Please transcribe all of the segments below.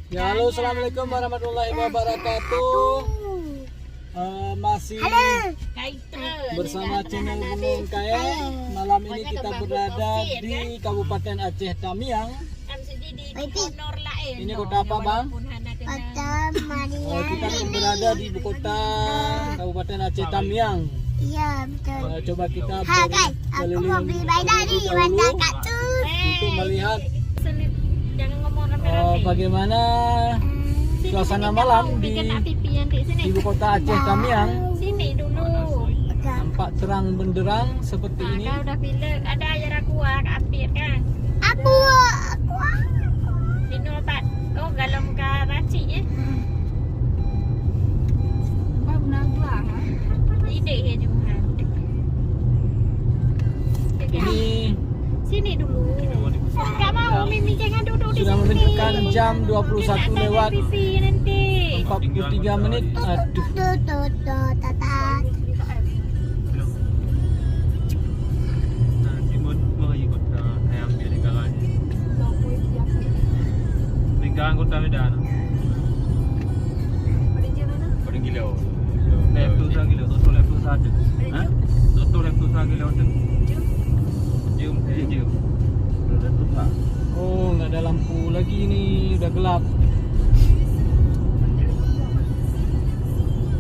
Ya, halo, assalamualaikum warahmatullahi wabarakatuh. Masih bersama channel Gunung Kaeng. Malam ini kita berada di Kabupaten Aceh Tamiang. Ini kota apa, Bang? Kota Kita berada di ibu kota Kabupaten Aceh Tamiang. Iya, betul. Coba kita Hai guys, aku mau beli mainan nih, warna kaktus. untuk melihat Jangan ngomong rame-rame. bagaimana suasana malam di ibu kota Aceh Tamiang. Sini dulu. Nampak terang benderang seperti ini. Kau udah pilih, ada air aqua, ambil kan? Aku Minum obat. Oh, galam ke racik ya? Ide ya cuma. Ini Sini dulu. Enggak mau, Mimi jangan duduk di sudah sini. menunjukkan jam 21 lewat Pipi nanti. 43 menit. Aduh, tatat. Timur mengikut ayam dia negaranya. Lingkaran kota Medan. Paling gila. Laptop sah gila, total laptop sah ada. Hah? Total laptop sah gila ada. Jom. Laptop sah. oh nggak ada lampu lagi nih, udah gelap.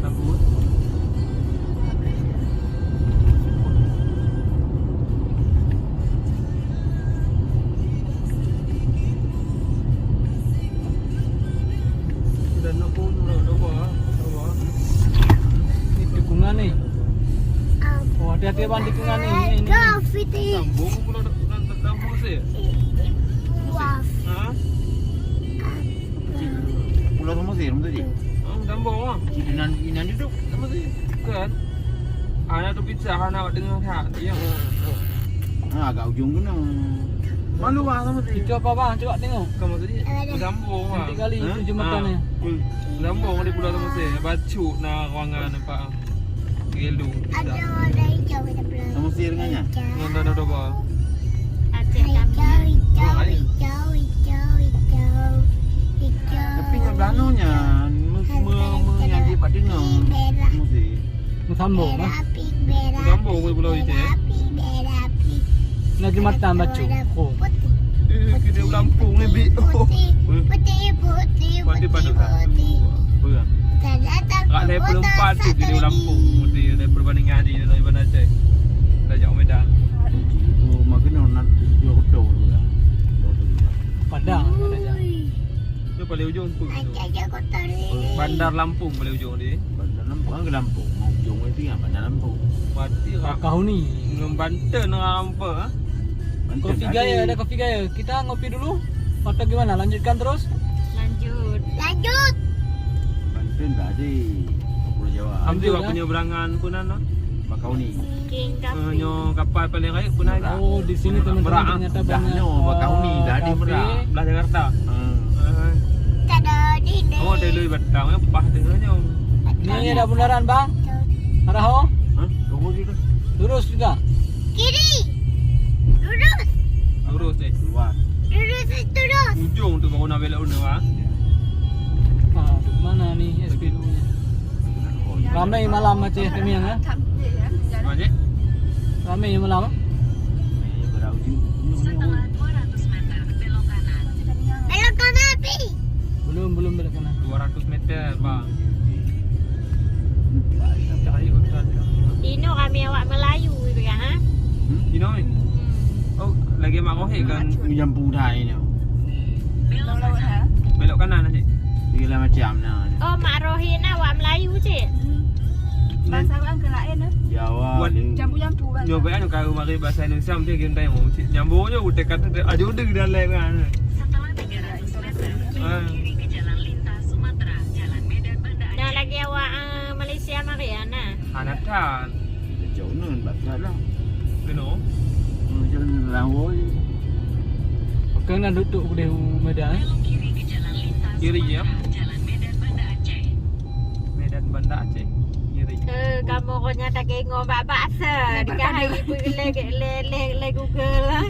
Lampu. Dan lampu dua. Ini tikungan nih. Oh, hati-hati Bang, tikungan nih. Ini. Graffiti. Sambung pula lampu sih. Wah. Ha? Pulau sama sih, rumah tadi. Sambung ah. Inan duduk. Sama sih. Kan? Anak tu pizza anak dengan hak dia. Ah, agak ujung kena. Malu bang sama sih. Itu apa Bang? Coba tengok. Kamu tadi sambung ah. Nanti kali itu jembatannya. Sambung di pulau sama sih. Bacu nak ruangan nampak. Gelu. Ada warna hijau kita belum. Sama sih dengannya. Nonton ada apa? Aceh Hijau, kami. hijau, hijau, hijau, hijau. Tapi yang belanonya, yang di Pak Dengang. Sama sih. Sambung Bang. Berapi, berapi. Sambung di pulau itu. Berapi, berapi. Nah, jembatan Bacu. Oh. Kita lampu ni bi. Putih, putih, putih, Pati pada tak. putih. Berang. Ternyata Kat level kota 4 tu kita lampu. Mesti ada perbandingan di Iban Aceh. Dah jauh Medan. Oh, makin nak jual kotor tu lah. Padang katanya. Tu paling ujung tu. Aja kotor ini. Bandar Lampung paling ujung ni. Bandar Lampung kan ke Lampung. Mau ujung itu yang Bandar Lampung. Mati rak. Kahuni. Dengan Banten dengan apa? Kopi Gaya, ada Kopi Gaya. Kita ngopi dulu. Atau gimana? Lanjutkan terus? Lanjut. Lanjut. Banten tak ada. Pulau Jawa. Ambil buat penyeberangan pun ana. Bakauni. King Cafe. Nyo kapal paling raya pun ada. Oh, di sini teman-teman ternyata Dah banyak. no, Bakauni dah ada kafe. Merak. Belah Jakarta. Tak ada di sini. Oh, dari lui batang ya pah dengannya. Ini ada bundaran Bang. Ada ho? Hah? Kau tu. Lurus juga. Kiri. Lurus. Lurus deh. Keluar. Lurus terus. Ujung tu baru nak belok una ah. Ah, mana nih SPU-nya? Ramai malam Aceh Tamiang ya? Macam Ramai malam. Berauju. Belok kanan api. Belum belok kanan. 200 meter bang. Cari urusan. Dino kami awak Melayu itu kan, ha? You know me? Oh, lagi mak rohek kan Menyampung Thai ni. belok kanan aja. Segala macam nah. Oh, Mak Rohin awak Melayu cik. Bahasa orang ke lain Jawa. Buat jambu-jambu kan. nyoba kan kalau mari bahasa Indonesia mesti kita yang mau cik. Nyambungnya udah kata ada udah di dalam kan. Dah lagi awak Malaysia Mariana. Anak kan. Jauh nun bakat lah. You know. Jalan lawoi. Kena duduk di Medan. Kiri ya. Medan Banda Aceh. Kiri. Kamu konyata tak kengok bak-bak se. Dekat hari ibu le Google lah.